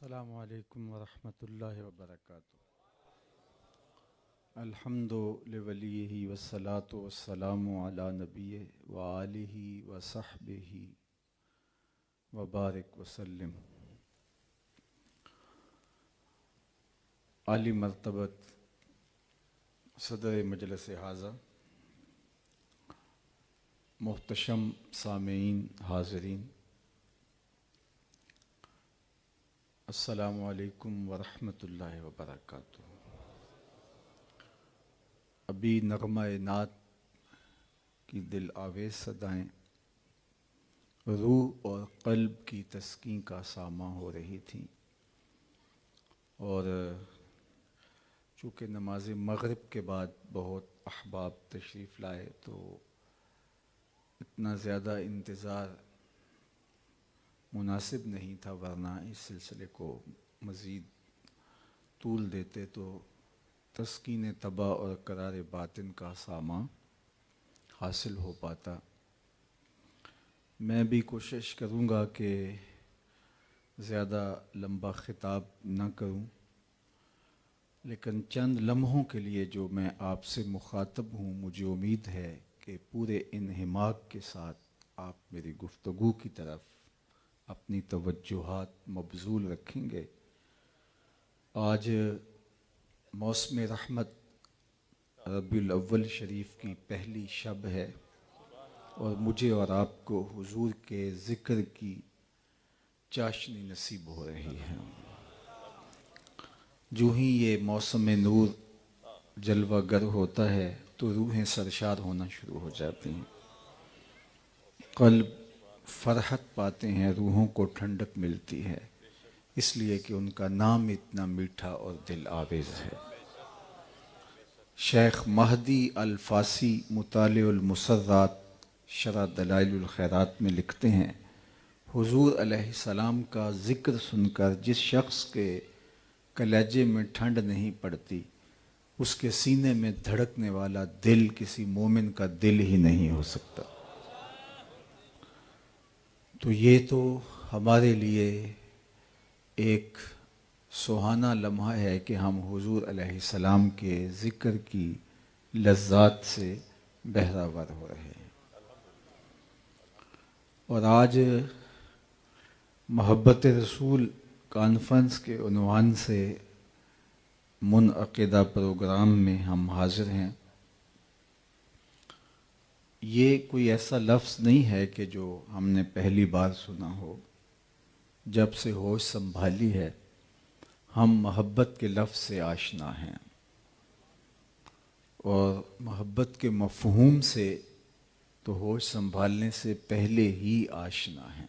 السلام علیکم ورحمۃ اللہ وبرکاتہ۔ الحمد لولیہ والصلاة والسلام علی نبیہ وآلہ وصحبہ وبارک وسلم۔ عالی مرتبت صدر مجلس حاضر، محتشم سامعین حاضرین، السلام علیکم ورحمۃ اللہ وبرکاتہ۔ ابھی نغمہ نعت کی دل آویز صدائیں روح اور قلب کی تسکین کا ساماں ہو رہی تھیں، اور چونکہ نماز مغرب کے بعد بہت احباب تشریف لائے تو اتنا زیادہ انتظار مناسب نہیں تھا، ورنہ اس سلسلے کو مزید طول دیتے تو تسکین طبع اور قرار باطن کا ساماں حاصل ہو پاتا۔ میں بھی کوشش کروں گا کہ زیادہ لمبا خطاب نہ کروں، لیکن چند لمحوں کے لیے جو میں آپ سے مخاطب ہوں، مجھے امید ہے کہ پورے انہماک کے ساتھ آپ میری گفتگو کی طرف اپنی توجہات مبذول رکھیں گے۔ آج موسم رحمت ربیع الاول شریف کی پہلی شب ہے، اور مجھے اور آپ کو حضور کے ذکر کی چاشنی نصیب ہو رہی ہے۔ جو ہی یہ موسم نور جلوہ گر ہوتا ہے تو روحیں سرشار ہونا شروع ہو جاتی ہیں، قلب فرحت پاتے ہیں، روحوں کو ٹھنڈک ملتی ہے، اس لیے کہ ان کا نام اتنا میٹھا اور دل آویز ہے۔ شیخ مہدی الفاسی مطالع المسرات شرح دلائل الخیرات میں لکھتے ہیں، حضور علیہ السلام کا ذکر سن کر جس شخص کے کلیجے میں ٹھنڈ نہیں پڑتی، اس کے سینے میں دھڑکنے والا دل کسی مومن کا دل ہی نہیں ہو سکتا۔ تو یہ تو ہمارے لیے ایک سہانا لمحہ ہے کہ ہم حضور علیہ السلام کے ذکر کی لذات سے بہرہ ہو رہے ہیں۔ اور آج محبت رسول کانفرنس کے عنوان سے منعقدہ پروگرام میں ہم حاضر ہیں۔ یہ کوئی ایسا لفظ نہیں ہے کہ جو ہم نے پہلی بار سنا ہو۔ جب سے ہوش سنبھالی ہے ہم محبت کے لفظ سے آشنا ہیں، اور محبت کے مفہوم سے تو ہوش سنبھالنے سے پہلے ہی آشنا ہیں۔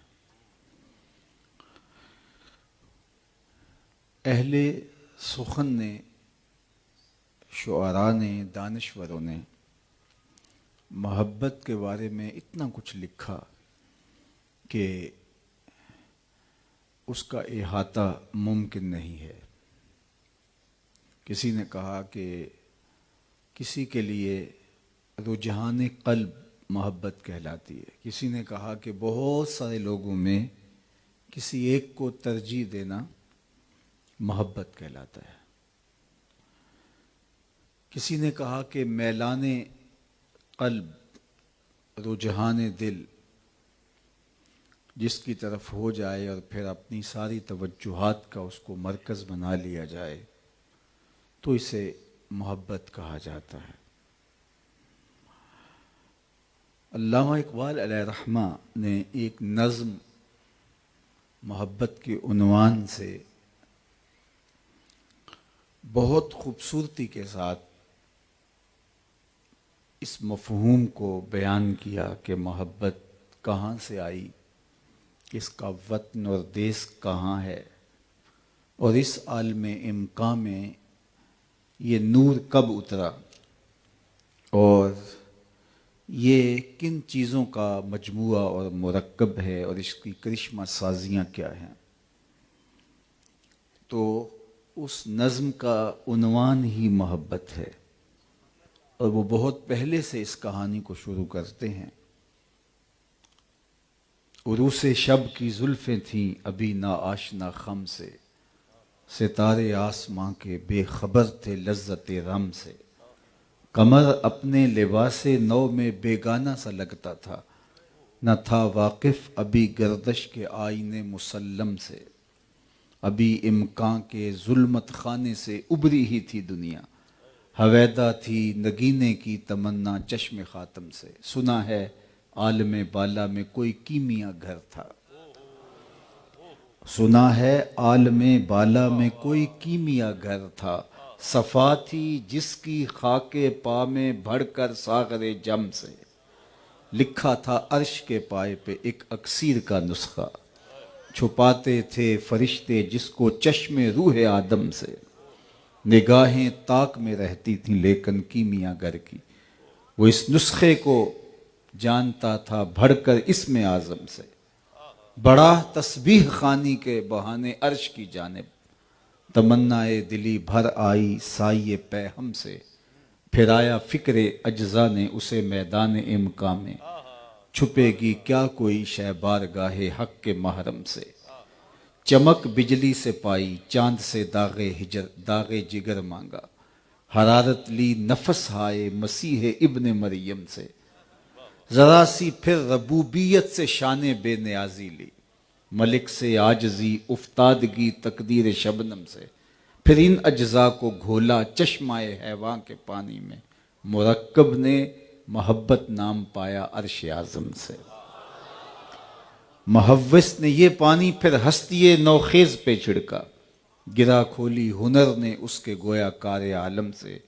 اہل سخن نے، شعراء نے، دانشوروں نے محبت کے بارے میں اتنا کچھ لکھا کہ اس کا احاطہ ممکن نہیں ہے۔ کسی نے کہا کہ کسی کے لیے رجحان قلب محبت کہلاتی ہے، کسی نے کہا کہ بہت سارے لوگوں میں کسی ایک کو ترجیح دینا محبت کہلاتا ہے۔ کسی نے کہا کہ میلان قلب، رجحان دل جس کی طرف ہو جائے اور پھر اپنی ساری توجہات کا اس کو مرکز بنا لیا جائے تو اسے محبت کہا جاتا ہے۔ علامہ اقبال علیہ رحمہ نے ایک نظم محبت کے عنوان سے بہت خوبصورتی کے ساتھ اس مفہوم کو بیان کیا کہ محبت کہاں سے آئی، اس کا وطن اور دیس کہاں ہے، اور اس عالم امکان میں یہ نور کب اترا، اور یہ کن چیزوں کا مجموعہ اور مرکب ہے، اور اس کی کرشمہ سازیاں کیا ہیں۔ تو اس نظم کا عنوان ہی محبت ہے، اور وہ بہت پہلے سے اس کہانی کو شروع کرتے ہیں۔ عروس شب کی زلفیں تھیں ابھی نا آشنا خم سے، ستارے آسماں کے بے خبر تھے لذت رم سے، قمر اپنے لباس نو میں بیگانہ سا لگتا تھا، نہ تھا واقف ابھی گردش کے آئینے مسلم سے، ابھی امکان کے ظلمت خانے سے ابری ہی تھی دنیا، ہویدا تھی نگینے کی تمنا چشم خاتم سے۔ سنا ہے عالم بالا میں کوئی کیمیا گھر تھا، سنا ہے عالم بالا میں کوئی کیمیا گھر تھا، صفا تھی جس کی خاک پا میں بڑھ کر ساغر جم سے، لکھا تھا عرش کے پائے پہ ایک اکسیر کا نسخہ، چھپاتے تھے فرشتے جس کو چشم روح آدم سے، نگاہیں طاق میں رہتی تھیں لیکن کیمیا گر کی، وہ اس نسخے کو جانتا تھا بڑھ کر اسم اعظم سے، بڑا تسبیح خوانی کے بہانے عرش کی جانب، تمنائے دلی بھر آئی سائے پہ ہم سے، پھر آیا فکر اجزا نے اسے میدان امکان میں، چھپے گی کیا کوئی شے بارگاہ حق کے محرم سے، چمک بجلی سے پائی چاند سے داغ جگر مانگا، حرارت لی نفس ہائے مسیح ابن مریم سے، ذرا سی پھر ربوبیت سے شان بے نیازی لی، ملک سے عاجزی افتادگی تقدیر شبنم سے، پھر ان اجزاء کو گھولا چشمائے حیوان کے پانی میں، مرکب نے محبت نام پایا عرش اعظم سے، محوس نے یہ پانی پھر ہستی نوخیز پہ چھڑکا، گرا کھولی ہنر نے اس کے گویا کار عالم سے،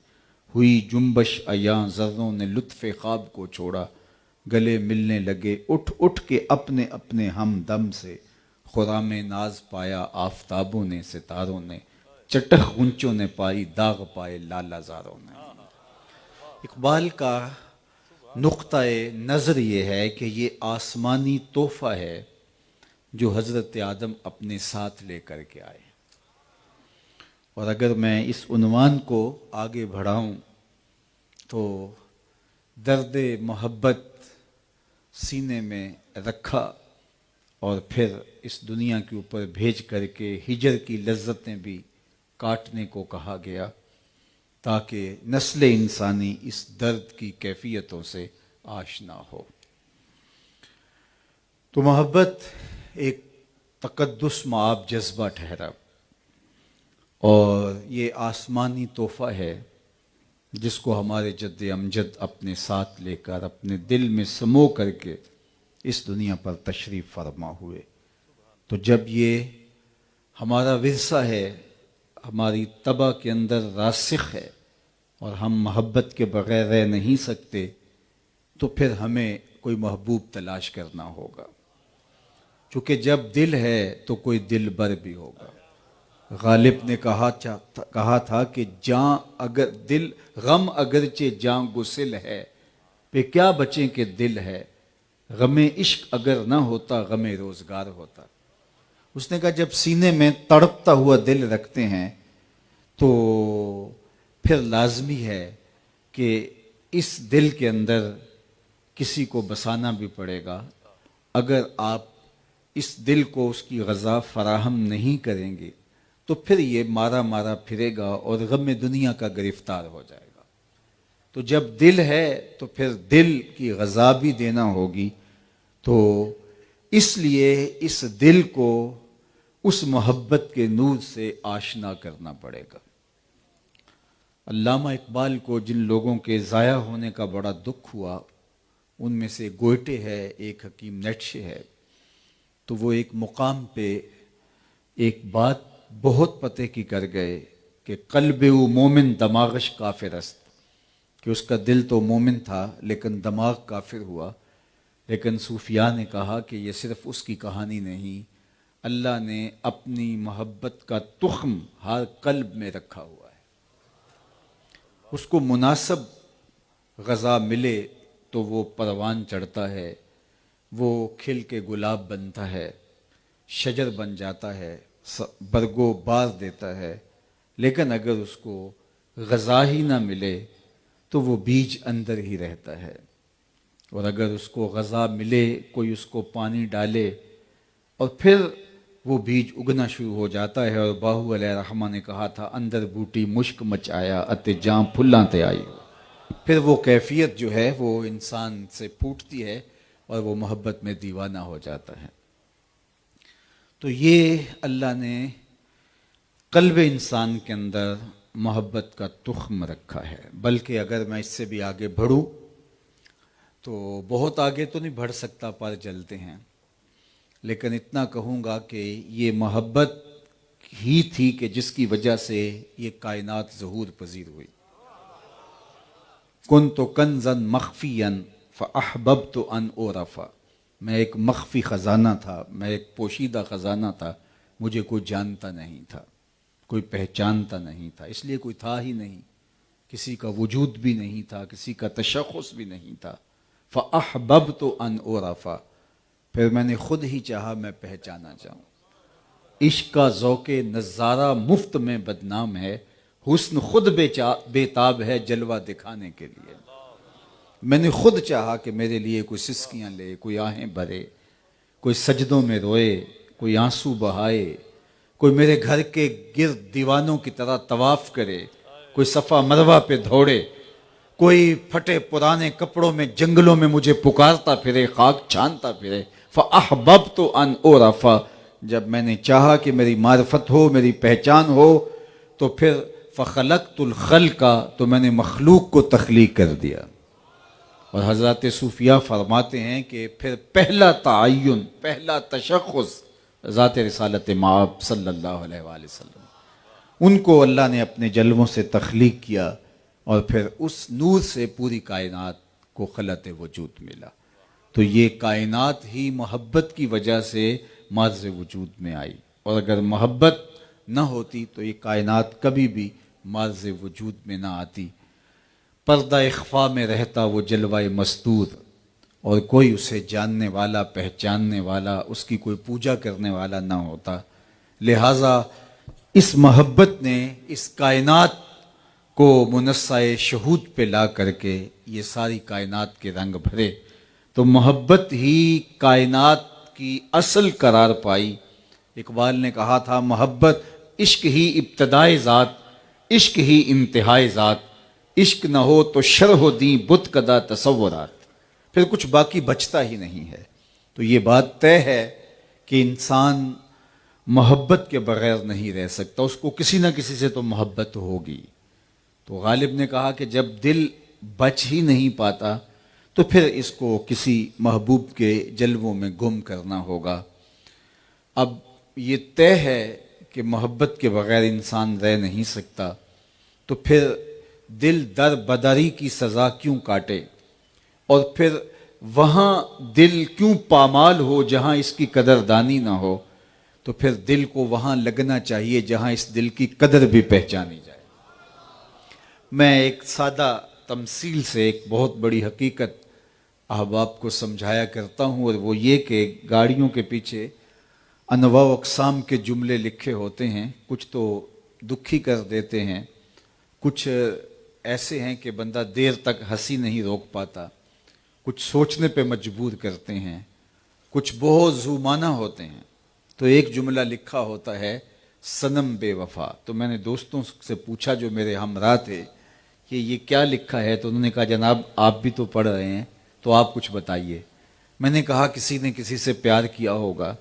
ہوئی جنبش ایاں ذروں نے لطف خواب کو چھوڑا، گلے ملنے لگے اٹھ اٹھ کے اپنے اپنے ہم دم سے، خرام ناز پایا آفتابوں نے ستاروں نے، چٹخ غنچوں نے پائی داغ پائے لالا زاروں نے۔ اقبال کا نقطہ نظر یہ ہے کہ یہ آسمانی تحفہ ہے جو حضرت آدم اپنے ساتھ لے کر کے آئے، اور اگر میں اس عنوان کو آگے بڑھاؤں تو درد محبت سینے میں رکھا اور پھر اس دنیا کے اوپر بھیج کر کے ہجر کی لذتیں بھی کاٹنے کو کہا گیا تاکہ نسل انسانی اس درد کی کیفیتوں سے آشنا ہو۔ تو محبت ایک تقدس مآب جذبہ ٹھہرا، اور یہ آسمانی تحفہ ہے جس کو ہمارے جد امجد اپنے ساتھ لے کر اپنے دل میں سمو کر کے اس دنیا پر تشریف فرما ہوئے۔ تو جب یہ ہمارا ورثہ ہے، ہماری طبع کے اندر راسخ ہے، اور ہم محبت کے بغیر رہ نہیں سکتے، تو پھر ہمیں کوئی محبوب تلاش کرنا ہوگا، چونکہ جب دل ہے تو کوئی دل بر بھی ہوگا۔ غالب نے کہا تھا کہ جاں اگر دل غم اگرچہ جاں گسل ہے، پہ کیا بچیں کہ دل ہے، غم عشق اگر نہ ہوتا غم روزگار ہوتا۔ اس نے کہا جب سینے میں تڑپتا ہوا دل رکھتے ہیں تو پھر لازمی ہے کہ اس دل کے اندر کسی کو بسانا بھی پڑے گا۔ اگر آپ اس دل کو اس کی غذا فراہم نہیں کریں گے تو پھر یہ مارا مارا پھرے گا اور غم دنیا کا گرفتار ہو جائے گا۔ تو جب دل ہے تو پھر دل کی غذا بھی دینا ہوگی، تو اس لیے اس دل کو اس محبت کے نور سے آشنا کرنا پڑے گا۔ علامہ اقبال کو جن لوگوں کے ضائع ہونے کا بڑا دکھ ہوا ان میں سے گوئٹے ہے، ایک حکیم نیٹشے ہے، تو وہ ایک مقام پہ ایک بات بہت پتے کی کر گئے کہ قلب او مومن دماغش کافر است، کہ اس کا دل تو مومن تھا لیکن دماغ کافر ہوا۔ لیکن صوفیاء نے کہا کہ یہ صرف اس کی کہانی نہیں، اللہ نے اپنی محبت کا تخم ہر قلب میں رکھا ہوا ہے، اس کو مناسب غذا ملے تو وہ پروان چڑھتا ہے، وہ کھل کے گلاب بنتا ہے، شجر بن جاتا ہے، برگو بار دیتا ہے۔ لیکن اگر اس کو غذا ہی نہ ملے تو وہ بیج اندر ہی رہتا ہے، اور اگر اس کو غذا ملے، کوئی اس کو پانی ڈالے اور پھر وہ بیج اگنا شروع ہو جاتا ہے. اور باہو علیہ رحمہ نے کہا تھا اندر بوٹی مشک مچ آیا اتے جاں پھلاں تے آئی. پھر وہ کیفیت جو ہے وہ انسان سے پھوٹتی ہے اور وہ محبت میں دیوانہ ہو جاتا ہے. تو یہ اللہ نے قلب انسان کے اندر محبت کا تخم رکھا ہے. بلکہ اگر میں اس سے بھی آگے بڑھوں تو بہت آگے تو نہیں بڑھ سکتا، پر جلتے ہیں، لیکن اتنا کہوں گا کہ یہ محبت ہی تھی کہ جس کی وجہ سے یہ کائنات ظہور پذیر ہوئی. کنت کنزا مخفیا فاحببت ان اعرف. میں ایک مخفی خزانہ تھا، میں ایک پوشیدہ خزانہ تھا، مجھے کوئی جانتا نہیں تھا، کوئی پہچانتا نہیں تھا، اس لیے کوئی تھا ہی نہیں، کسی کا وجود بھی نہیں تھا، کسی کا تشخص بھی نہیں تھا. فاحببت ان اعرف، پھر میں نے خود ہی چاہا میں پہچانا جاؤں. عشق کا ذوق نظارہ مفت میں بدنام ہے، حسن خود بے تاب ہے جلوہ دکھانے کے لیے. میں نے خود چاہا کہ میرے لیے کوئی سسکیاں لے، کوئی آہیں بھرے، کوئی سجدوں میں روئے، کوئی آنسو بہائے، کوئی میرے گھر کے گرد دیوانوں کی طرح طواف کرے، کوئی صفا مروہ پہ دوڑے، کوئی پھٹے پرانے کپڑوں میں جنگلوں میں مجھے پکارتا پھرے، خاک چھانتا پھرے. فَأَحْبَبْتُ أَنْ أُعْرَفَ، جب میں نے چاہا کہ میری معرفت ہو، میری پہچان ہو، تو پھر فَخَلَقْتُ الْخَلْقَ، تو میں نے مخلوق کو تخلیق کر دیا. اور حضرات صوفیاء فرماتے ہیں کہ پھر پہلا تعین، پہلا تشخص ذات رسالت مآب صلی اللہ علیہ وآلہ وسلم، ان کو اللہ نے اپنے جلووں سے تخلیق کیا، اور پھر اس نور سے پوری کائنات کو خلعت وجود ملا. تو یہ کائنات ہی محبت کی وجہ سے معرض وجود میں آئی، اور اگر محبت نہ ہوتی تو یہ کائنات کبھی بھی معرض وجود میں نہ آتی. پردہ اخفا میں رہتا وہ جلوہ مستور، اور کوئی اسے جاننے والا، پہچاننے والا، اس کی کوئی پوجا کرنے والا نہ ہوتا. لہٰذا اس محبت نے اس کائنات کو منصہ شہود پہ لا کر کے یہ ساری کائنات کے رنگ بھرے. تو محبت ہی کائنات کی اصل قرار پائی. اقبال نے کہا تھا محبت عشق ہی ابتدائے ذات، عشق ہی انتہائے ذات، عشق نہ ہو تو شرح و دیں بت کدا تصورات. پھر کچھ باقی بچتا ہی نہیں ہے. تو یہ بات طے ہے کہ انسان محبت کے بغیر نہیں رہ سکتا، اس کو کسی نہ کسی سے تو محبت ہوگی. تو غالب نے کہا کہ جب دل بچ ہی نہیں پاتا تو پھر اس کو کسی محبوب کے جلووں میں گم کرنا ہوگا. اب یہ طے ہے کہ محبت کے بغیر انسان رہ نہیں سکتا، تو پھر دل در بدری کی سزا کیوں کاٹے، اور پھر وہاں دل کیوں پامال ہو جہاں اس کی قدردانی نہ ہو. تو پھر دل کو وہاں لگنا چاہیے جہاں اس دل کی قدر بھی پہچانی جائے. میں ایک سادہ تمثیل سے ایک بہت بڑی حقیقت احباب کو سمجھایا کرتا ہوں، اور وہ یہ کہ گاڑیوں کے پیچھے انواع و اقسام کے جملے لکھے ہوتے ہیں. کچھ تو دکھی کر دیتے ہیں، کچھ ایسے ہیں کہ بندہ دیر تک ہنسی نہیں روک پاتا، کچھ سوچنے پہ مجبور کرتے ہیں، کچھ بہت ذو معنی ہوتے ہیں. تو ایک جملہ لکھا ہوتا ہے صنم بے وفا. تو میں نے دوستوں سے پوچھا جو میرے ہمراہ تھے کہ یہ کیا لکھا ہے، تو انہوں نے کہا جناب آپ بھی تو پڑھ رہے ہیں تو آپ کچھ بتائیے. میں نے کہا کسی نے کسی سے پیار کیا ہوگا،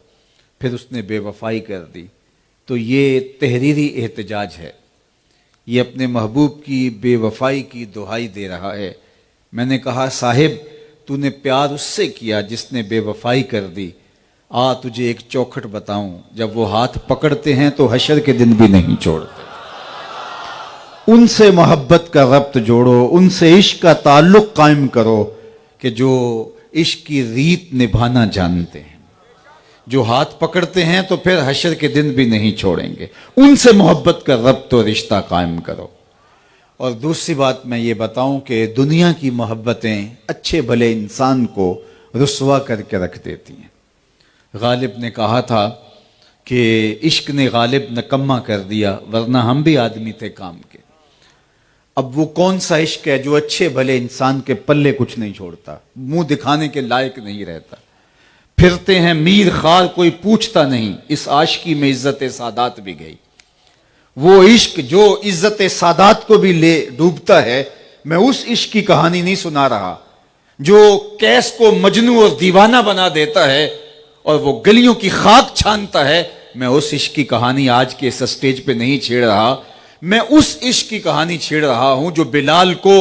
پھر اس نے بے وفائی کر دی. تو یہ تحریری احتجاج ہے، یہ اپنے محبوب کی بے وفائی کی دہائی دے رہا ہے. میں نے کہا صاحب تو نے پیار اس سے کیا جس نے بے وفائی کر دی. تجھے ایک چوکھٹ بتاؤں، جب وہ ہاتھ پکڑتے ہیں تو حشر کے دن بھی نہیں چھوڑتے. ان سے محبت کا ربط جوڑو، ان سے عشق کا تعلق قائم کرو کہ جو عشق کی ریت نبھانا جانتے ہیں، جو ہاتھ پکڑتے ہیں تو پھر حشر کے دن بھی نہیں چھوڑیں گے. ان سے محبت کا ربط و رشتہ قائم کرو. اور دوسری بات میں یہ بتاؤں کہ دنیا کی محبتیں اچھے بھلے انسان کو رسوا کر کے رکھ دیتی ہیں. غالب نے کہا تھا کہ عشق نے غالب نکما کر دیا، ورنہ ہم بھی آدمی تھے کام کے. اب وہ کون سا عشق ہے جو اچھے بھلے انسان کے پلے کچھ نہیں چھوڑتا، منہ دکھانے کے لائق نہیں رہتا. پھرتے ہیں میر خار کوئی پوچھتا نہیں، اس عاشقی میں عزت سادات بھی گئی۔ وہ عشق جو عزت سادات کو بھی لے ڈوبتا ہے، میں اس عشق کی کہانی نہیں سنا رہا جو کیس کو مجنوں اور دیوانہ بنا دیتا ہے اور وہ گلیوں کی خاک چھانتا ہے۔ میں اس عشق کی کہانی آج کے اس اسٹیج پہ نہیں چھیڑ رہا، میں اس عشق کی کہانی چھیڑ رہا ہوں جو بلال کو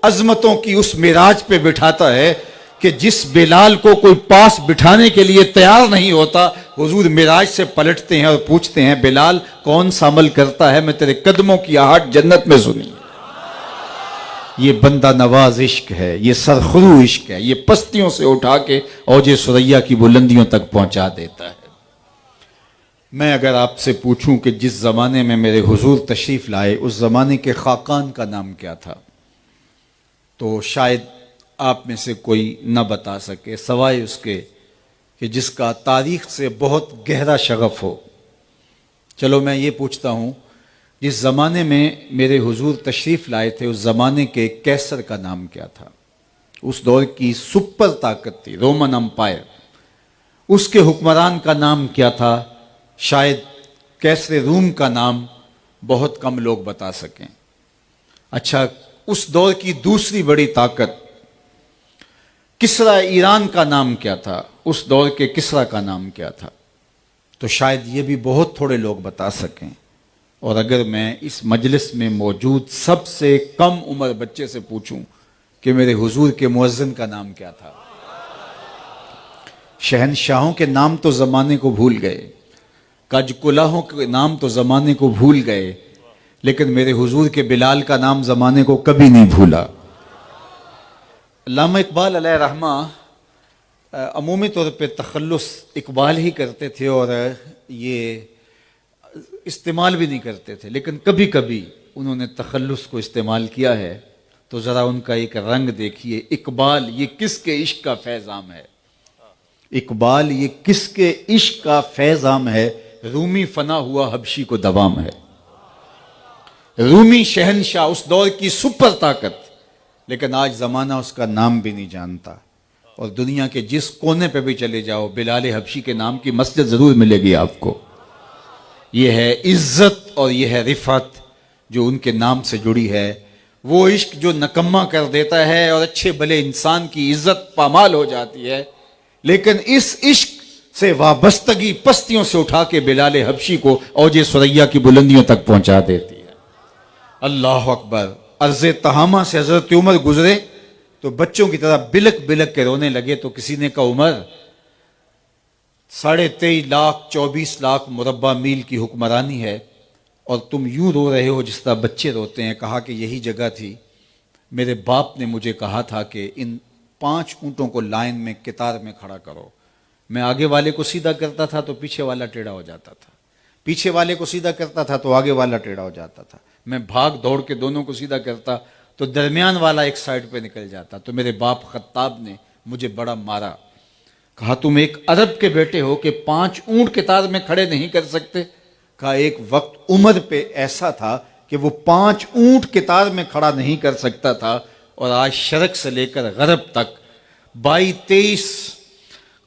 عظمتوں کی اس معراج پہ بٹھاتا ہے کہ جس بلال کو کوئی پاس بٹھانے کے لیے تیار نہیں ہوتا، حضور معراج سے پلٹتے ہیں اور پوچھتے ہیں بلال کون سا عمل کرتا ہے، میں تیرے قدموں کی آہٹ جنت میں سنی۔ یہ بندہ نواز عشق ہے، یہ سرخرو عشق ہے، یہ پستیوں سے اٹھا کے اوج ثریا کی بلندیوں تک پہنچا دیتا ہے۔ میں اگر آپ سے پوچھوں کہ جس زمانے میں میرے حضور تشریف لائے اس زمانے کے خاقان کا نام کیا تھا، تو شاید آپ میں سے کوئی نہ بتا سکے سوائے اس کے کہ جس کا تاریخ سے بہت گہرا شغف ہو۔ چلو میں یہ پوچھتا ہوں، جس زمانے میں میرے حضور تشریف لائے تھے اس زمانے کے کیسر کا نام کیا تھا؟ اس دور کی سپر طاقت تھی رومن امپائر، اس کے حکمران کا نام کیا تھا؟ شاید کیسر روم کا نام بہت کم لوگ بتا سکیں۔ اچھا، اس دور کی دوسری بڑی طاقت کسرا ایران کا نام کیا تھا؟ اس دور کے کسرا کا نام کیا تھا؟ تو شاید یہ بھی بہت تھوڑے لوگ بتا سکیں۔ اور اگر میں اس مجلس میں موجود سب سے کم عمر بچے سے پوچھوں کہ میرے حضور کے مؤذن کا نام کیا تھا؟ شہنشاہوں کے نام تو زمانے کو بھول گئے، کج کلاہوں کے نام تو زمانے کو بھول گئے، لیکن میرے حضور کے بلال کا نام زمانے کو کبھی نہیں بھولا۔ علامہ اقبال علیہ رحمہ عمومی طور پہ تخلص اقبال ہی کرتے تھے اور یہ استعمال بھی نہیں کرتے تھے، لیکن کبھی کبھی انہوں نے تخلص کو استعمال کیا ہے، تو ذرا ان کا ایک رنگ دیکھیے۔ اقبال یہ کس کے عشق کا فیض عام ہے؟ اقبال یہ کس کے عشق کا فیض عام ہے؟ رومی فنا ہوا حبشی کو دوام ہے۔ رومی شہنشاہ اس دور کی سپر طاقت، لیکن آج زمانہ اس کا نام بھی نہیں جانتا، اور دنیا کے جس کونے پہ بھی چلے جاؤ بلال حبشی کے نام کی مسجد ضرور ملے گی آپ کو۔ یہ ہے عزت اور یہ ہے رفعت جو ان کے نام سے جڑی ہے، وہ عشق جو نکما کر دیتا ہے اور اچھے بھلے انسان کی عزت پامال ہو جاتی ہے، لیکن اس عشق سے وابستگی پستیوں سے اٹھا کے بلال حبشی کو اوج ثریا کی بلندیوں تک پہنچا دیتی ہے۔ اللہ اکبر۔ عرض تہامہ سے حضرت عمر گزرے تو بچوں کی طرح بلک بلک کے رونے لگے، تو کسی نے کہا عمر 23.5 لاکھ 24 لاکھ مربع میل کی حکمرانی ہے اور تم یوں رو رہے ہو جس طرح بچے روتے ہیں۔ کہا کہ یہی جگہ تھی، میرے باپ نے مجھے کہا تھا کہ ان 5 اونٹوں کو لائن میں قطار میں کھڑا کرو، میں آگے والے کو سیدھا کرتا تھا تو پیچھے والا ٹیڑھا ہو جاتا تھا، پیچھے والے کو سیدھا کرتا تھا تو آگے والا ٹیڑھا ہو جاتا تھا، میں بھاگ دوڑ کے دونوں کو سیدھا کرتا تو درمیان والا ایک سائیڈ پہ نکل جاتا، تو میرے باپ خطاب نے مجھے بڑا مارا۔ کہا تم ایک عرب کے بیٹے ہو کہ 5 اونٹ قطار میں کھڑے نہیں کر سکتے؟ کہا ایک وقت عمر پہ ایسا تھا کہ وہ 5 اونٹ قطار میں کھڑا نہیں کر سکتا تھا، اور آج شرق سے لے کر غرب تک 22-23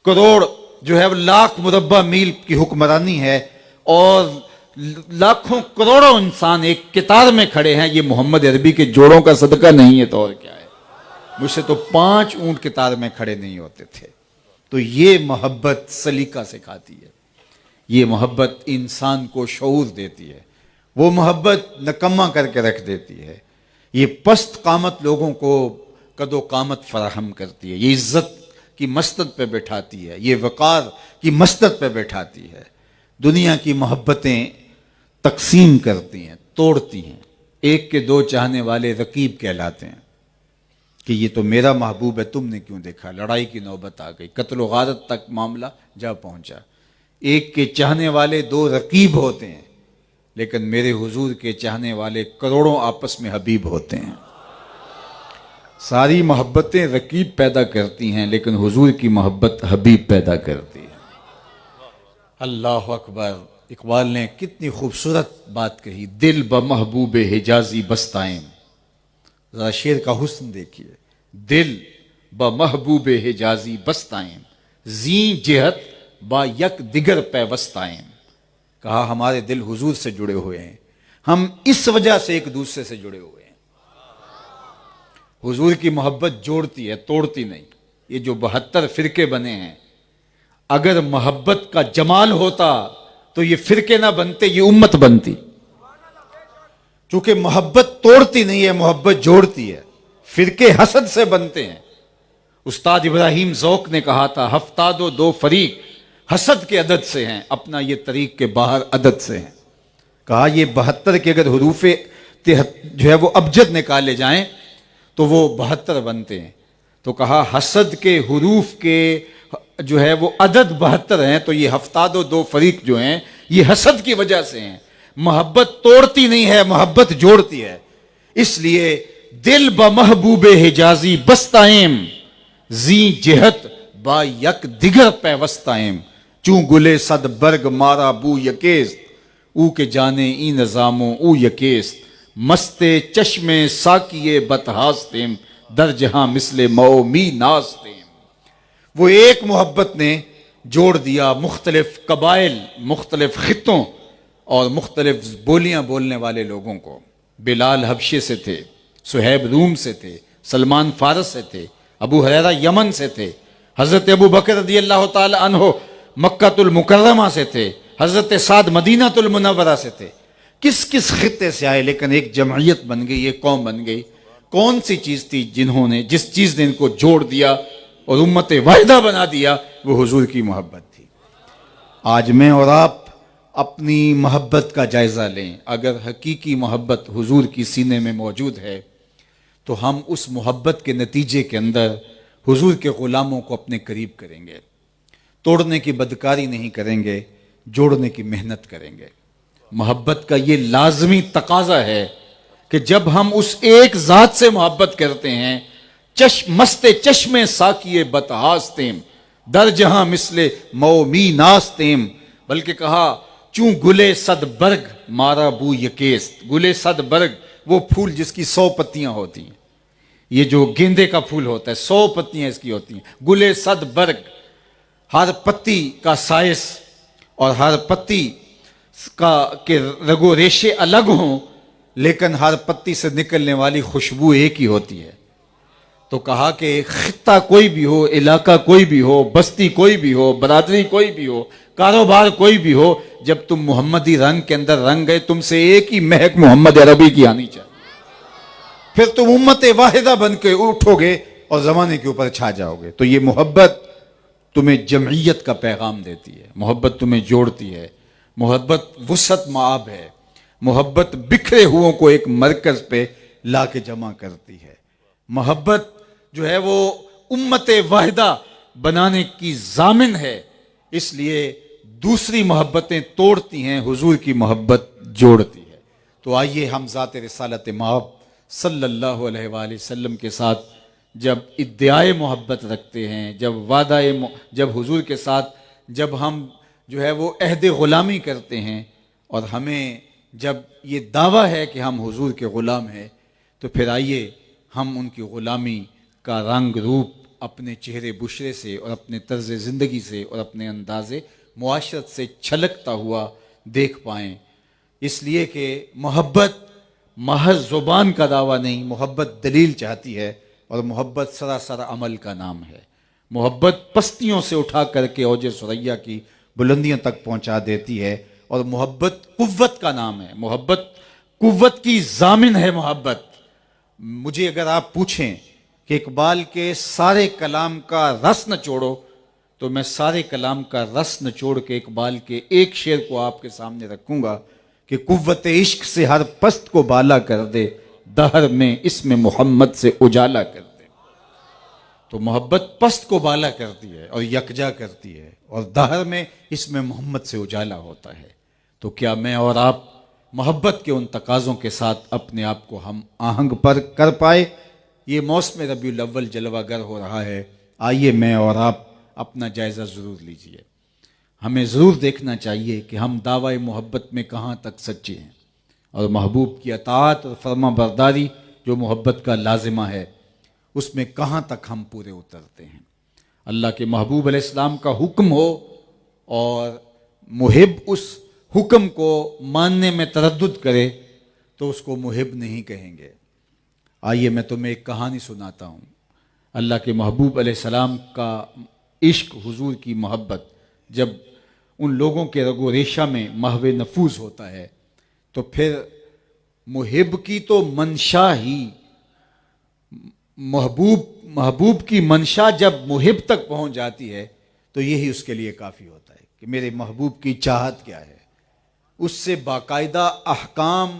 کروڑ جو ہے لاکھ مربع میل کی حکمرانی ہے، اور لاکھوں کروڑوں انسان ایک قطار میں کھڑے ہیں۔ یہ محمد عربی کے جوڑوں کا صدقہ نہیں ہے تو اور کیا ہے؟ مجھ سے تو 5 اونٹ قطار میں کھڑے نہیں ہوتے تھے۔ تو یہ محبت سلیقہ سکھاتی ہے، یہ محبت انسان کو شعور دیتی ہے، وہ محبت نکما کر کے رکھ دیتی ہے، یہ پست قامت لوگوں کو قد و قامت فراہم کرتی ہے، یہ عزت کی مسند پہ بٹھاتی ہے، یہ وقار کی مسند پہ بٹھاتی ہے، دنیا کی محبتیں تقسیم کرتی ہیں، توڑتی ہیں۔ 1 کے 2 چاہنے والے رقیب کہلاتے ہیں کہ یہ تو میرا محبوب ہے، تم نے کیوں دیکھا؟ لڑائی کی نوبت آ گئی، قتل و غارت تک معاملہ جا پہنچا۔ 1 کے چاہنے والے 2 رقیب ہوتے ہیں، لیکن میرے حضور کے چاہنے والے کروڑوں آپس میں حبیب ہوتے ہیں۔ ساری محبتیں رقیب پیدا کرتی ہیں، لیکن حضور کی محبت حبیب پیدا کرتی ہے۔ اللہ اکبر۔ اقبال نے کتنی خوبصورت بات کہی، دل بمحبوب حجازی بستائیں۔ ذرا شعر کا حسن دیکھیے، دل بمحبوب حجازی بستائیں، زیں جہت با یک دیگر پیوستائیں. کہا ہمارے دل حضور سے جڑے ہوئے ہیں, ہم اس وجہ سے ایک دوسرے سے جڑے ہوئے ہیں. حضور کی محبت جوڑتی ہے, توڑتی نہیں. یہ جو 72 فرقے بنے ہیں, اگر محبت کا جمال ہوتا تو یہ فرقے نہ بنتے, یہ امت بنتی. چونکہ محبت توڑتی نہیں ہے, محبت جوڑتی ہے. فرقے حسد سے بنتے ہیں. استاد ابراہیم ذوق نے کہا تھا, ہفتاد و دو فریق حسد کے عدد سے ہیں, اپنا یہ طریق کے باہر عدد سے ہیں. کہا یہ 72 کے اگر حروف جو ہے وہ ابجد نکالے جائیں تو وہ 72 بنتے ہیں. تو کہا حسد کے حروف کے جو ہے وہ عدد 72 ہیں, تو یہ ہفتاد و دو فریق جو ہیں یہ حسد کی وجہ سے ہیں. محبت توڑتی نہیں ہے, محبت جوڑتی ہے. اس لیے دل با محبوب حجازی بستائم, زیں جہت با یک دیگر پیوستائم. چوں گلے صد برگ مارا بو یکیست, او کے جانے ای نظاموں او یکیست. مستے چشمے ساکیے بتہاستیم, در جہاں مثل مو می ناستیم. وہ ایک محبت نے جوڑ دیا مختلف قبائل, مختلف خطوں اور مختلف بولیاں بولنے والے لوگوں کو. بلال حبشے سے تھے, سہیب روم سے تھے, سلمان فارس سے تھے, ابو ہریرہ یمن سے تھے, حضرت ابو بکر رضی اللہ تعالی عنہ مکہ المکرمہ سے تھے, حضرت سعد مدینہ المنورہ سے تھے. کس کس خطے سے آئے, لیکن ایک جمعیت بن گئی, ایک قوم بن گئی. کون سی چیز تھی جس چیز نے ان کو جوڑ دیا اور امت واحدہ بنا دیا؟ وہ حضور کی محبت تھی. آج میں اور آپ اپنی محبت کا جائزہ لیں. اگر حقیقی محبت حضور کی سینے میں موجود ہے تو ہم اس محبت کے نتیجے کے اندر حضور کے غلاموں کو اپنے قریب کریں گے. توڑنے کی بدکاری نہیں کریں گے, جوڑنے کی محنت کریں گے. محبت کا یہ لازمی تقاضا ہے کہ جب ہم اس ایک ذات سے محبت کرتے ہیں, مست چشمے ساکیے بتہاستیم, در جہاں مثل مو می ناستیم. بلکہ کہا چوں گلے صد برگ مارا بو یکیست. گلے صد برگ وہ پھول جس کی 100 پتیاں ہوتی ہیں. یہ جو گیندے کا پھول ہوتا ہے 100 پتیاں اس کی ہوتی ہیں. گلے صد برگ, ہر پتی کا سائز اور ہر پتی کا کہ رگو ریشے الگ ہوں, لیکن ہر پتی سے نکلنے والی خوشبو ایک ہی ہوتی ہے. تو کہا کہ خطہ کوئی بھی ہو, علاقہ کوئی بھی ہو, بستی کوئی بھی ہو, برادری کوئی بھی ہو, کاروبار کوئی بھی ہو, جب تم محمدی رنگ کے اندر رنگ گئے, تم سے ایک ہی مہک محمد عربی کی آنی چاہیے. پھر تم امت واحدہ بن کے اٹھو گے اور زمانے کے اوپر چھا جاؤ گے. تو یہ محبت تمہیں جمعیت کا پیغام دیتی ہے, محبت تمہیں جوڑتی ہے, محبت وسعت معاب ہے, محبت بکھرے ہوئوں کو ایک مرکز پہ لا کے جمع کرتی ہے. محبت جو ہے وہ امت واحدہ بنانے کی ضامن ہے. اس لیے دوسری محبتیں توڑتی ہیں, حضور کی محبت جوڑتی ہے. تو آئیے ہم ذات رسالت مآب صلی اللہ علیہ وآلہ وسلم کے ساتھ جب ادعائے محبت رکھتے ہیں, جب حضور کے ساتھ جب ہم جو ہے وہ عہد غلامی کرتے ہیں, اور ہمیں جب یہ دعویٰ ہے کہ ہم حضور کے غلام ہیں, تو پھر آئیے ہم ان کی غلامی کا رنگ روپ اپنے چہرے بشرے سے اور اپنے طرز زندگی سے اور اپنے انداز معاشرت سے چھلکتا ہوا دیکھ پائیں. اس لیے کہ محبت محض زبان کا دعویٰ نہیں, محبت دلیل چاہتی ہے, اور محبت سراسر عمل کا نام ہے. محبت پستیوں سے اٹھا کر کے اوج ثریا کی بلندیوں تک پہنچا دیتی ہے, اور محبت قوت کا نام ہے. محبت قوت کی ضامن ہے. محبت مجھے اگر آپ پوچھیں کہ اقبال کے سارے کلام کا رس نچوڑو, تو میں سارے کلام کا رس نچوڑ کے اقبال کے ایک شعر کو آپ کے سامنے رکھوں گا کہ قوت عشق سے ہر پست کو بالا کر دے, دہر میں اس میں محمد سے اجالا کر دے. تو محبت پست کو بالا کرتی ہے اور یکجا کرتی ہے, اور دہر میں اس میں محمد سے اجالا ہوتا ہے. تو کیا میں اور آپ محبت کے ان تقاضوں کے ساتھ اپنے آپ کو ہم آہنگ پر کر پائے؟ یہ موسم ربیع الاول جلوہ گر ہو رہا ہے. آئیے میں اور آپ اپنا جائزہ ضرور لیجئے. ہمیں ضرور دیکھنا چاہیے کہ ہم دعوی محبت میں کہاں تک سچے ہیں, اور محبوب کی اطاعت اور فرما برداری جو محبت کا لازمہ ہے, اس میں کہاں تک ہم پورے اترتے ہیں. اللہ کے محبوب علیہ السلام کا حکم ہو اور محب اس حکم کو ماننے میں تردد کرے تو اس کو محب نہیں کہیں گے۔ آئیے میں تمہیں ایک کہانی سناتا ہوں۔ اللہ کے محبوب علیہ السلام کا عشق، حضور کی محبت جب ان لوگوں کے رگ و ریشہ میں محو نفوذ ہوتا ہے تو پھر محب کی تو منشا ہی، محبوب کی منشا جب محب تک پہنچ جاتی ہے تو یہی اس کے لیے کافی ہوتا ہے کہ میرے محبوب کی چاہت کیا ہے، اس سے باقاعدہ احکام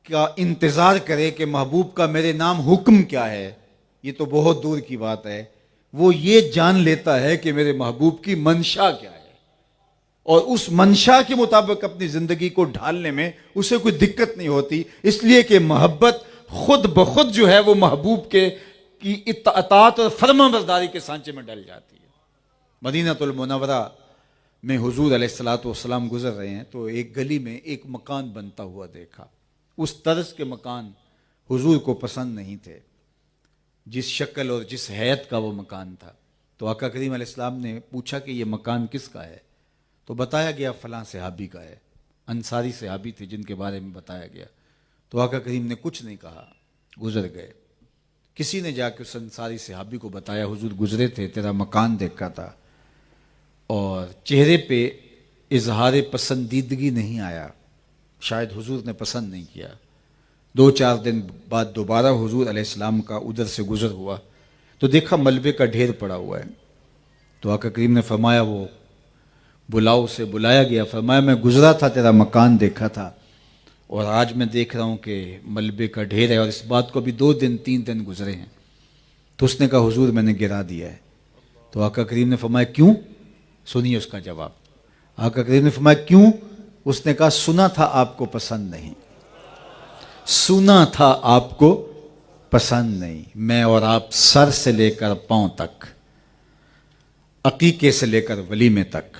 کا انتظار کرے کہ محبوب کا میرے نام حکم کیا ہے، یہ تو بہت دور کی بات ہے۔ وہ یہ جان لیتا ہے کہ میرے محبوب کی منشا کیا ہے اور اس منشا کے مطابق اپنی زندگی کو ڈھالنے میں اسے کوئی دقت نہیں ہوتی، اس لیے کہ محبت خود بخود جو ہے وہ محبوب کی اطاعت اور فرما برداری کے سانچے میں ڈل جاتی ہے۔ مدینہ المنورہ میں حضور علیہ السلام گزر رہے ہیں تو ایک گلی میں ایک مکان بنتا ہوا دیکھا۔ اس طرز کے مکان حضور کو پسند نہیں تھے، جس شکل اور جس حیت کا وہ مکان تھا۔ تو آقا کریم علیہ السلام نے پوچھا کہ یہ مکان کس کا ہے؟ تو بتایا گیا فلاں صحابی کا ہے، انصاری صحابی تھے جن کے بارے میں بتایا گیا۔ تو آقا کریم نے کچھ نہیں کہا، گزر گئے۔ کسی نے جا کے اس انصاری صحابی کو بتایا حضور گزرے تھے، تیرا مکان دیکھا تھا، اور چہرے پہ اظہار پسندیدگی نہیں آیا، شاید حضور نے پسند نہیں کیا۔ 2-4 دن بعد دوبارہ حضور علیہ السلام کا ادھر سے گزر ہوا تو دیکھا ملبے کا ڈھیر پڑا ہوا ہے۔ تو آقا کریم نے فرمایا، وہ بلاؤ سے بلایا گیا، فرمایا میں گزرا تھا، تیرا مکان دیکھا تھا، اور آج میں دیکھ رہا ہوں کہ ملبے کا ڈھیر ہے، اور اس بات کو بھی 2-3 دن گزرے ہیں۔ تو اس نے کہا حضور میں نے گرا دیا ہے۔ تو آقا کریم نے فرمایا کیوں؟ سنیے اس کا جواب۔ آقا کریم نے فرمایا کیوں؟ اس نے کہا سنا تھا آپ کو پسند نہیں، سنا تھا آپ کو پسند نہیں۔ میں اور آپ سر سے لے کر پاؤں تک، عقیقے سے لے کر ولیمے تک،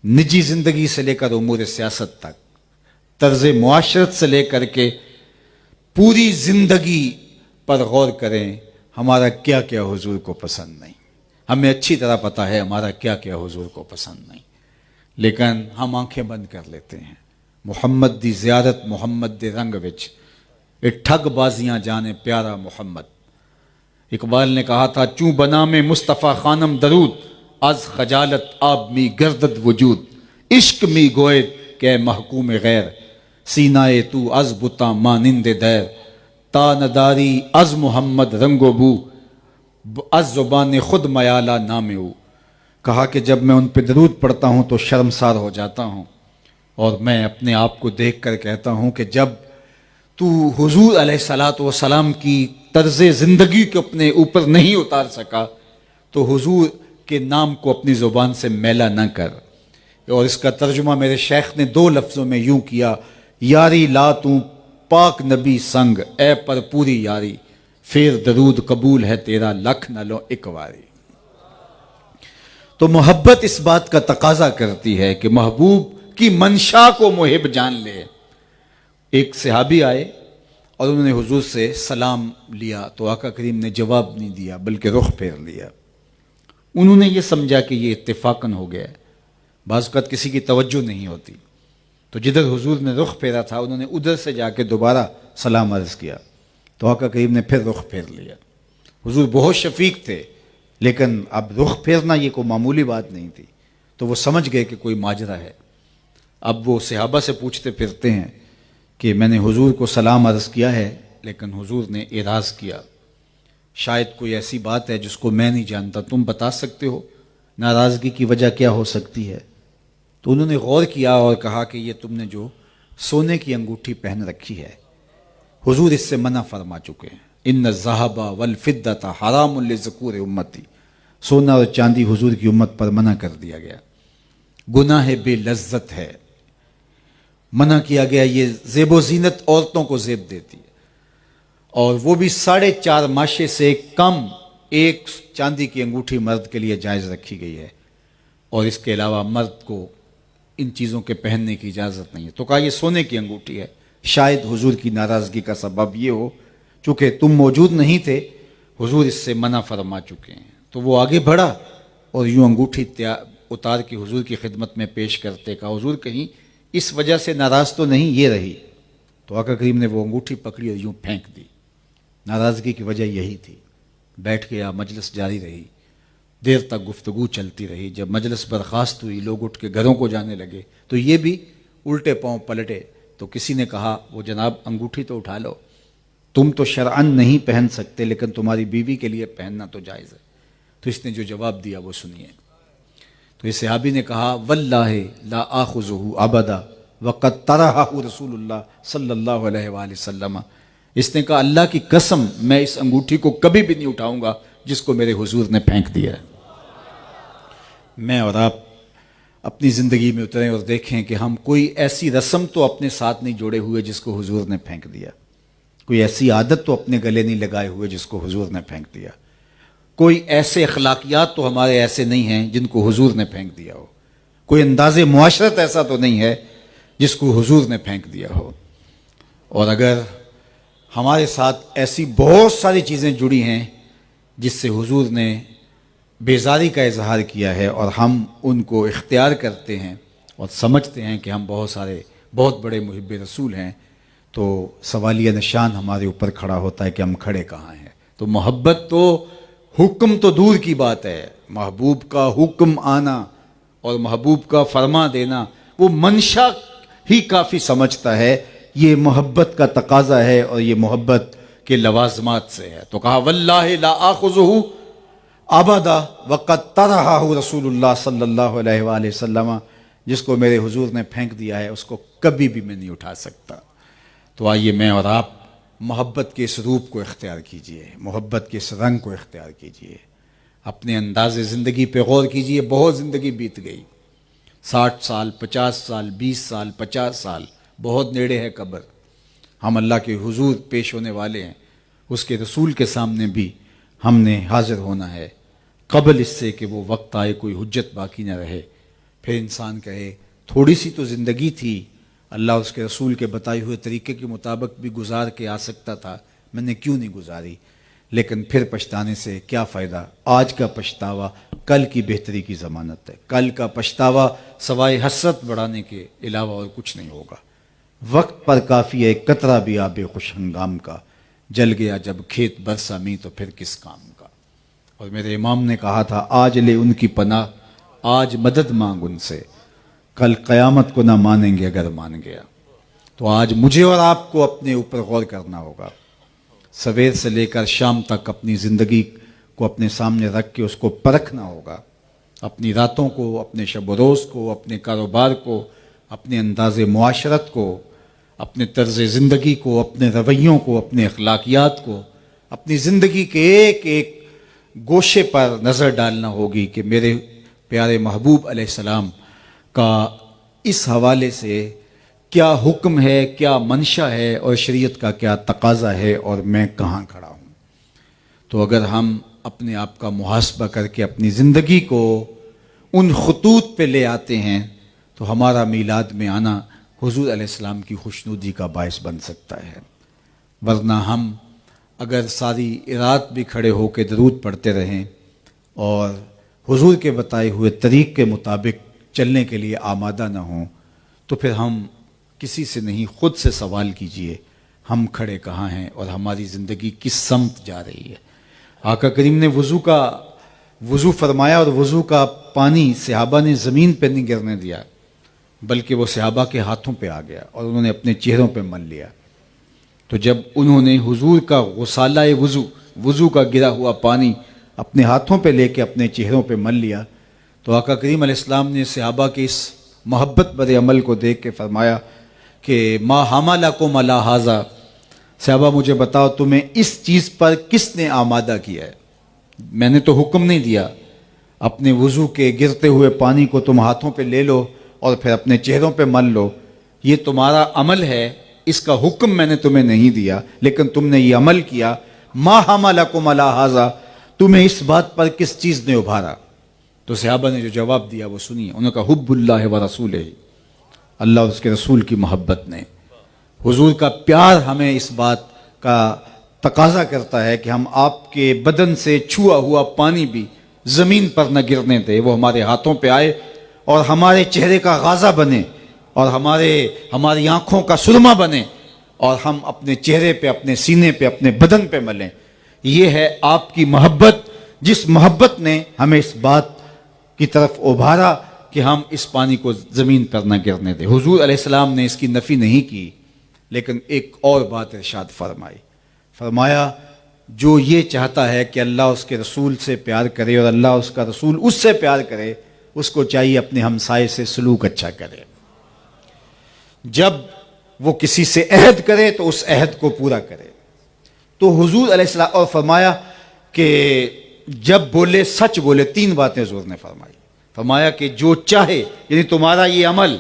نجی زندگی سے لے کر امور سیاست تک، طرز معاشرت سے لے کر کے پوری زندگی پر غور کریں، ہمارا کیا کیا حضور کو پسند نہیں۔ ہمیں اچھی طرح پتہ ہے ہمارا کیا کیا حضور کو پسند نہیں، لیکن ہم آنکھیں بند کر لیتے ہیں۔ محمد دی زیارت محمد دے رنگ وچ اے ٹھگ بازیاں جانے پیارا محمد۔ اقبال نے کہا تھا چوں بنا میں مصطفیٰ خانم درود، از خجالت آب می گردد وجود، عشق می گوئے کہ محکوم غیر، سینائے تو از بتا مانند دیر، تا نداری از محمد رنگ و بو، از زبان خود میالہ نام او۔ کہا کہ جب میں ان پہ درود پڑھتا ہوں تو شرمسار ہو جاتا ہوں، اور میں اپنے آپ کو دیکھ کر کہتا ہوں کہ جب تو حضور علیہ السلام کی طرز زندگی کو اپنے اوپر نہیں اتار سکا تو حضور کے نام کو اپنی زبان سے میلا نہ کر۔ اور اس کا ترجمہ میرے شیخ نے 2 لفظوں میں یوں کیا، یاری لا تو پاک نبی سنگ، اے پر پوری یاری، پھر درود قبول ہے تیرا لکھ نہ لو ایک واری۔ تو محبت اس بات کا تقاضا کرتی ہے کہ محبوب کی منشا کو محب جان لے۔ ایک صحابی آئے اور انہوں نے حضور سے سلام لیا تو آقا کریم نے جواب نہیں دیا بلکہ رخ پھیر لیا۔ انہوں نے یہ سمجھا کہ یہ اتفاقاً ہو گیا ہے، بعض اوقات کسی کی توجہ نہیں ہوتی، تو جدھر حضور نے رخ پھیرا تھا انہوں نے ادھر سے جا کے دوبارہ سلام عرض کیا تو آقا کریم نے پھر رخ پھیر لیا۔ حضور بہت شفیق تھے، لیکن اب رخ پھیرنا یہ کوئی معمولی بات نہیں تھی، تو وہ سمجھ گئے کہ کوئی ماجرا ہے۔ اب وہ صحابہ سے پوچھتے پھرتے ہیں کہ میں نے حضور کو سلام عرض کیا ہے لیکن حضور نے اعراض کیا، شاید کوئی ایسی بات ہے جس کو میں نہیں جانتا، تم بتا سکتے ہو ناراضگی کی وجہ کیا ہو سکتی ہے؟ تو انہوں نے غور کیا اور کہا کہ یہ تم نے جو سونے کی انگوٹھی پہن رکھی ہے حضور اس سے منع فرما چکے ہیں، ان الذھب والفضۃ حرام لذکور امتی، سونا اور چاندی حضور کی امت پر منع کر دیا گیا، گناہ بے لذت ہے، منع کیا گیا۔ یہ زیب و زینت عورتوں کو زیب دیتی ہے، اور وہ بھی 4.5 ماشے سے کم، 1 چاندی کی انگوٹھی مرد کے لیے جائز رکھی گئی ہے، اور اس کے علاوہ مرد کو ان چیزوں کے پہننے کی اجازت نہیں ہے۔ تو کہا یہ سونے کی انگوٹھی ہے، شاید حضور کی ناراضگی کا سبب یہ ہو چونکہ تم موجود نہیں تھے، حضور اس سے منع فرما چکے ہیں۔ تو وہ آگے بڑھا اور یوں انگوٹھی اتار کے حضور کی خدمت میں پیش کرتے، کہا حضور کہیں اس وجہ سے ناراض تو نہیں یہ رہی؟ تو آقا کریم نے وہ انگوٹھی پکڑی اور یوں پھینک دی۔ ناراضگی کی وجہ یہی تھی۔ بیٹھ گیا، مجلس جاری رہی، دیر تک گفتگو چلتی رہی۔ جب مجلس برخاست ہوئی، لوگ اٹھ کے گھروں کو جانے لگے، تو یہ بھی الٹے پاؤں پلٹے۔ تو کسی نے کہا وہ جناب انگوٹھی تو اٹھا لو، تم تو شرعن نہیں پہن سکتے لیکن تمہاری بیوی کے لیے پہننا تو جائز ہے۔ تو اس نے جو جواب دیا وہ سنیے۔ تو اس صحابی نے کہا واللہ لا آخذہ ابدا وقد طرحہ رسول اللہ صلی اللہ علیہ وآلہ وسلم۔ اس نے کہا اللہ کی قسم میں اس انگوٹھی کو کبھی بھی نہیں اٹھاؤں گا جس کو میرے حضور نے پھینک دیا ہے۔ میں اور آپ اپنی زندگی میں اتریں اور دیکھیں کہ ہم کوئی ایسی رسم تو اپنے ساتھ نہیں جوڑے ہوئے جس کو حضور نے پھینک دیا، کوئی ایسی عادت تو اپنے گلے نہیں لگائے ہوئے جس کو حضور نے پھینک دیا، کوئی ایسے اخلاقیات تو ہمارے ایسے نہیں ہیں جن کو حضور نے پھینک دیا ہو، کوئی انداز معاشرت ایسا تو نہیں ہے جس کو حضور نے پھینک دیا ہو۔ اور اگر ہمارے ساتھ ایسی بہت ساری چیزیں جڑی ہیں جس سے حضور نے بیزاری کا اظہار کیا ہے اور ہم ان کو اختیار کرتے ہیں اور سمجھتے ہیں کہ ہم بہت بڑے محب رسول ہیں، تو سوالیہ نشان ہمارے اوپر کھڑا ہوتا ہے کہ ہم کھڑے کہاں ہیں۔ تو محبت تو حکم تو دور کی بات ہے، محبوب کا حکم آنا اور محبوب کا فرما دینا وہ منشا ہی کافی سمجھتا ہے، یہ محبت کا تقاضا ہے اور یہ محبت کے لوازمات سے ہے۔ تو کہا واللہ لا آخذہ ابدا وقد طرحہ رسول اللہ صلی اللہ علیہ وآلہ وسلم، جس کو میرے حضور نے پھینک دیا ہے اس کو کبھی بھی میں نہیں اٹھا سکتا۔ تو آئیے میں اور آپ محبت کے اس روپ کو اختیار کیجئے، محبت کے اس رنگ کو اختیار کیجئے، اپنے انداز زندگی پہ غور کیجئے۔ بہت زندگی بیت گئی، 60 سال 50 سال 20 سال 50 سال، بہت نیڑے ہے قبر۔ ہم اللہ کے حضور پیش ہونے والے ہیں، اس کے رسول کے سامنے بھی ہم نے حاضر ہونا ہے، قبل اس سے کہ وہ وقت آئے کوئی حجت باقی نہ رہے۔ پھر انسان کہے تھوڑی سی تو زندگی تھی، اللہ اس کے رسول کے بتائے ہوئے طریقے کے مطابق بھی گزار کے آ سکتا تھا، میں نے کیوں نہیں گزاری؟ لیکن پھر پچھتانے سے کیا فائدہ؟ آج کا پچھتاوا کل کی بہتری کی ضمانت ہے، کل کا پچھتاوا سوائے حسرت بڑھانے کے علاوہ اور کچھ نہیں ہوگا۔ وقت پر کافی ہے قطرہ بھی آب خوش ہنگام کا، جل گیا جب کھیت برسا می تو پھر کس کام کا۔ اور میرے امام نے کہا تھا آج لے ان کی پناہ، آج مدد مانگ ان سے، کل قیامت کو نہ مانیں گے اگر مان گیا۔ تو آج مجھے اور آپ کو اپنے اوپر غور کرنا ہوگا، سویر سے لے کر شام تک اپنی زندگی کو اپنے سامنے رکھ کے اس کو پرکھنا ہوگا، اپنی راتوں کو، اپنے شب و روز کو، اپنے کاروبار کو، اپنے انداز معاشرت کو، اپنے طرز زندگی کو، اپنے رویوں کو، اپنے اخلاقیات کو، اپنی زندگی کے ایک ایک گوشے پر نظر ڈالنا ہوگی کہ میرے پیارے محبوب علیہ السلام کا اس حوالے سے کیا حکم ہے، کیا منشا ہے اور شریعت کا کیا تقاضا ہے اور میں کہاں کھڑا ہوں۔ تو اگر ہم اپنے آپ کا محاسبہ کر کے اپنی زندگی کو ان خطوط پہ لے آتے ہیں تو ہمارا میلاد میں آنا حضور علیہ السلام کی خوشنودی کا باعث بن سکتا ہے۔ ورنہ ہم اگر ساری رات بھی کھڑے ہو کے درود پڑھتے رہیں اور حضور کے بتائے ہوئے طریق کے مطابق چلنے کے لیے آمادہ نہ ہوں تو پھر ہم کسی سے نہیں، خود سے سوال کیجئے ہم کھڑے کہاں ہیں اور ہماری زندگی کس سمت جا رہی ہے۔ آقا کریم نے وضو فرمایا اور وضو کا پانی صحابہ نے زمین پہ نہیں گرنے دیا بلکہ وہ صحابہ کے ہاتھوں پہ آ گیا اور انہوں نے اپنے چہروں پہ مل لیا۔ تو جب انہوں نے حضور کا غسالہ وضو کا گرا ہوا پانی اپنے ہاتھوں پہ لے کے اپنے چہروں پہ مل لیا تو آقا کریم علیہ السلام نے صحابہ کے اس محبت بھرے عمل کو دیکھ کے فرمایا کہ ما حملکم علی ھذا، صحابہ مجھے بتاؤ تمہیں اس چیز پر کس نے آمادہ کیا ہے؟ میں نے تو حکم نہیں دیا، اپنے وضو کے گرتے ہوئے پانی کو تم ہاتھوں پہ لے لو اور پھر اپنے چہروں پہ مل لو، یہ تمہارا عمل ہے، اس کا حکم میں نے تمہیں نہیں دیا لیکن تم نے یہ عمل کیا۔ ما حملکم علی ھذا، تمہیں اس بات پر کس چیز نے ابھارا؟ تو صحابہ نے جو جواب دیا وہ سنیے، انہوں نے کہا حب اللہ و رسولہ، اللہ اور اس کے رسول کی محبت نے۔ حضور کا پیار ہمیں اس بات کا تقاضا کرتا ہے کہ ہم آپ کے بدن سے چھوا ہوا پانی بھی زمین پر نہ گرنے دے، وہ ہمارے ہاتھوں پہ آئے اور ہمارے چہرے کا غازہ بنے اور ہماری آنکھوں کا سرما بنے اور ہم اپنے چہرے پہ، اپنے سینے پہ، اپنے بدن پہ ملیں۔ یہ ہے آپ کی محبت، جس محبت نے ہمیں اس بات کی طرف ابھارا کہ ہم اس پانی کو زمین پر نہ گرنے دیں۔ حضور علیہ السلام نے اس کی نفی نہیں کی، لیکن ایک اور بات ارشاد فرمایا جو یہ چاہتا ہے کہ اللہ اس کے رسول سے پیار کرے اور اللہ اس کا رسول اس سے پیار کرے، اس کو چاہیے اپنے ہمسائے سے سلوک اچھا کرے۔ جب وہ کسی سے عہد کرے تو اس عہد کو پورا کرے۔ تو حضور علیہ السلام اور فرمایا کہ جب بولے سچ بولے، 3 باتیں حضور نے فرمایا کہ جو چاہے، یعنی تمہارا یہ عمل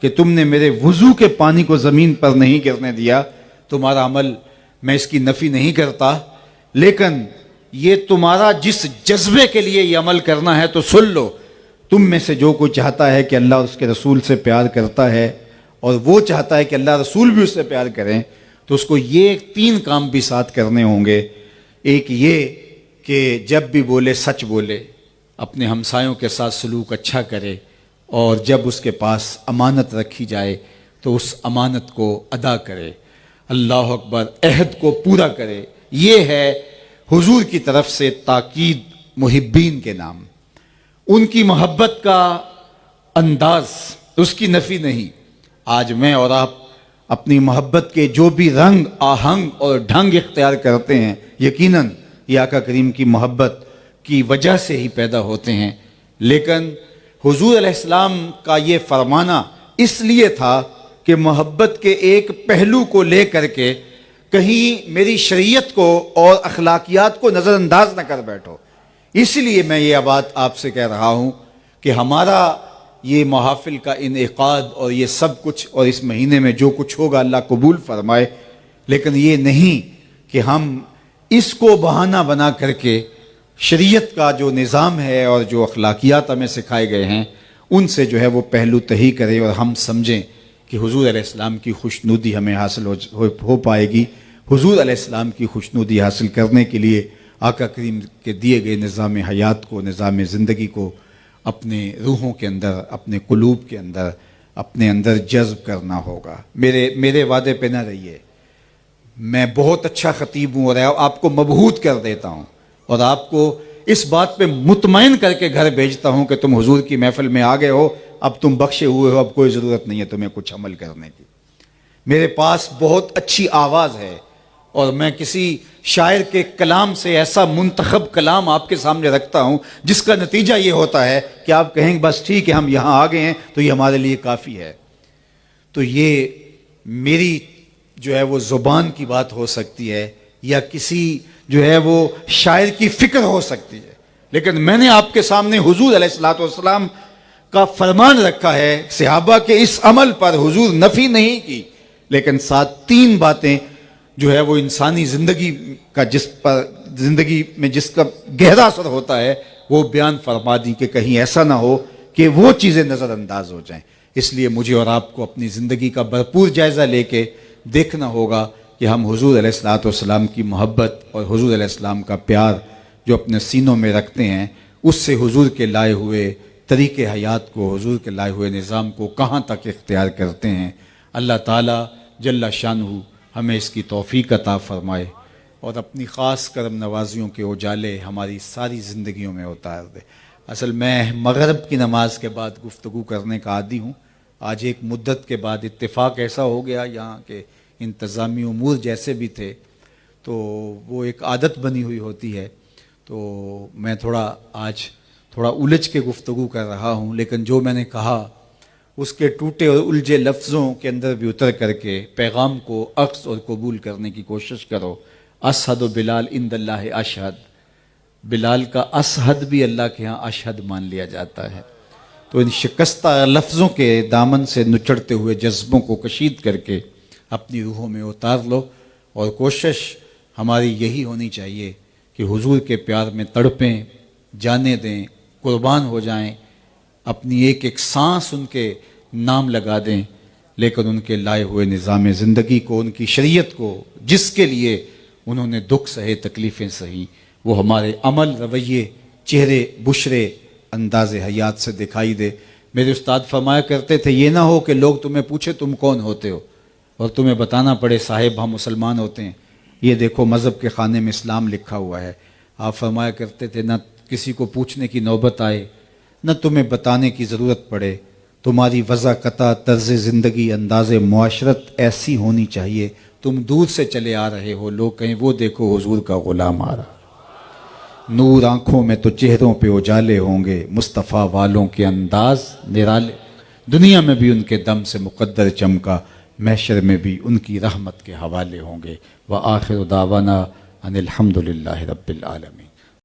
کہ تم نے میرے وضو کے پانی کو زمین پر نہیں گرنے دیا، تمہارا عمل میں اس کی نفی نہیں کرتا، لیکن یہ تمہارا جس جذبے کے لیے یہ عمل کرنا ہے تو سن لو، تم میں سے جو کوئی چاہتا ہے کہ اللہ اس کے رسول سے پیار کرتا ہے اور وہ چاہتا ہے کہ اللہ رسول بھی اس سے پیار کریں، تو اس کو یہ 3 کام بھی ساتھ کرنے ہوں گے۔ ایک یہ کہ جب بھی بولے سچ بولے، اپنے ہمسایوں کے ساتھ سلوک اچھا کرے، اور جب اس کے پاس امانت رکھی جائے تو اس امانت کو ادا کرے، اللہ اکبر، عہد کو پورا کرے۔ یہ ہے حضور کی طرف سے تاکید محبین کے نام، ان کی محبت کا انداز، اس کی نفی نہیں۔ آج میں اور آپ اپنی محبت کے جو بھی رنگ، آہنگ اور ڈھنگ اختیار کرتے ہیں، یقیناً یہ آقا کریم کی محبت کی وجہ سے ہی پیدا ہوتے ہیں، لیکن حضور علیہ السلام کا یہ فرمانا اس لیے تھا کہ محبت کے ایک پہلو کو لے کر کے کہیں میری شریعت کو اور اخلاقیات کو نظر انداز نہ کر بیٹھو۔ اس لیے میں یہ بات آپ سے کہہ رہا ہوں کہ ہمارا یہ محافل کا انعقاد اور یہ سب کچھ اور اس مہینے میں جو کچھ ہوگا اللہ قبول فرمائے، لیکن یہ نہیں کہ ہم اس کو بہانہ بنا کر کے شریعت کا جو نظام ہے اور جو اخلاقیات ہمیں سکھائے گئے ہیں ان سے جو ہے وہ پہلو تہی کریں اور ہم سمجھیں کہ حضور علیہ السلام کی خوشنودی ہمیں حاصل ہو پائے گی۔ حضور علیہ السلام کی خوشنودی حاصل کرنے کے لیے آقا کریم کے دیے گئے نظام حیات کو، نظام زندگی کو اپنے روحوں کے اندر، اپنے قلوب کے اندر، اپنے اندر جذب کرنا ہوگا۔ میرے وعدے پہ نہ رہیے، میں بہت اچھا خطیب ہوں اور آپ کو مبہوت کر دیتا ہوں اور آپ کو اس بات پہ مطمئن کر کے گھر بھیجتا ہوں کہ تم حضور کی محفل میں آ گئے ہو، اب تم بخشے ہوئے ہو، اب کوئی ضرورت نہیں ہے تمہیں کچھ عمل کرنے کی۔ میرے پاس بہت اچھی آواز ہے اور میں کسی شاعر کے کلام سے ایسا منتخب کلام آپ کے سامنے رکھتا ہوں جس کا نتیجہ یہ ہوتا ہے کہ آپ کہیں بس ٹھیک ہے ہم یہاں آ گئے ہیں تو یہ ہمارے لیے کافی ہے۔ تو یہ میری جو ہے وہ زبان کی بات ہو سکتی ہے یا کسی جو ہے وہ شاعر کی فکر ہو سکتی ہے، لیکن میں نے آپ کے سامنے حضور علیہ الصلوۃ والسلام کا فرمان رکھا ہے۔ صحابہ کے اس عمل پر حضور نفی نہیں کی، لیکن ساتھ 3 باتیں جو ہے وہ انسانی زندگی کا زندگی میں جس کا گہرا اثر ہوتا ہے وہ بیان فرما دی کہ کہیں ایسا نہ ہو کہ وہ چیزیں نظر انداز ہو جائیں۔ اس لیے مجھے اور آپ کو اپنی زندگی کا بھرپور جائزہ لے کے دیکھنا ہوگا کہ ہم حضور علیہ الصلوۃ والسلام کی محبت اور حضور علیہ السلام کا پیار جو اپنے سینوں میں رکھتے ہیں، اس سے حضور کے لائے ہوئے طریقے حیات کو، حضور کے لائے ہوئے نظام کو کہاں تک اختیار کرتے ہیں۔ اللہ تعالیٰ جل شانہ ہمیں اس کی توفیق عطا فرمائے اور اپنی خاص کرم نوازیوں کے اجالے ہماری ساری زندگیوں میں اتار دے۔ اصل میں مغرب کی نماز کے بعد گفتگو کرنے کا عادی ہوں، آج ایک مدت کے بعد اتفاق ایسا ہو گیا یہاں کے انتظامی امور جیسے بھی تھے تو وہ ایک عادت بنی ہوئی ہوتی ہے، تو میں آج تھوڑا الجھ کے گفتگو کر رہا ہوں، لیکن جو میں نے کہا اس کے ٹوٹے اور الجھے لفظوں کے اندر بھی اتر کر کے پیغام کو اخذ اور قبول کرنے کی کوشش کرو۔ اشہد بلال عند اللہ اشہد، بلال کا اشہد بھی اللہ کے ہاں اشہد مان لیا جاتا ہے۔ تو ان شکستہ لفظوں کے دامن سے نچڑتے ہوئے جذبوں کو کشید کر کے اپنی روحوں میں اتار لو، اور کوشش ہماری یہی ہونی چاہیے کہ حضور کے پیار میں تڑپیں، جانے دیں، قربان ہو جائیں، اپنی ایک ایک سانس ان کے نام لگا دیں، لیکن ان کے لائے ہوئے نظام زندگی کو، ان کی شریعت کو، جس کے لیے انہوں نے دکھ سہے، تکلیفیں سہی، وہ ہمارے عمل، رویے، چہرے بشرے انداز حیات سے دکھائی دے۔ میرے استاد فرمایا کرتے تھے یہ نہ ہو کہ لوگ تمہیں پوچھے تم کون ہوتے ہو اور تمہیں بتانا پڑے صاحب ہم مسلمان ہوتے ہیں، یہ دیکھو مذہب کے خانے میں اسلام لکھا ہوا ہے۔ آپ فرمایا کرتے تھے نہ کسی کو پوچھنے کی نوبت آئے، نہ تمہیں بتانے کی ضرورت پڑے، تمہاری وضاقتہ طرز زندگی انداز معاشرت ایسی ہونی چاہیے تم دور سے چلے آ رہے ہو، لوگ کہیں وہ دیکھو حضور کا غلام آ رہا، نور آنکھوں میں تو چہروں پہ اجالے ہوں گے، مصطفیٰ والوں کے انداز نرالے، دنیا میں بھی ان کے دم سے مقدر چمکا، محشر میں بھی ان کی رحمت کے حوالے ہوں گے۔ وآخر دعوانا ان الحمد للہ رب العالمین۔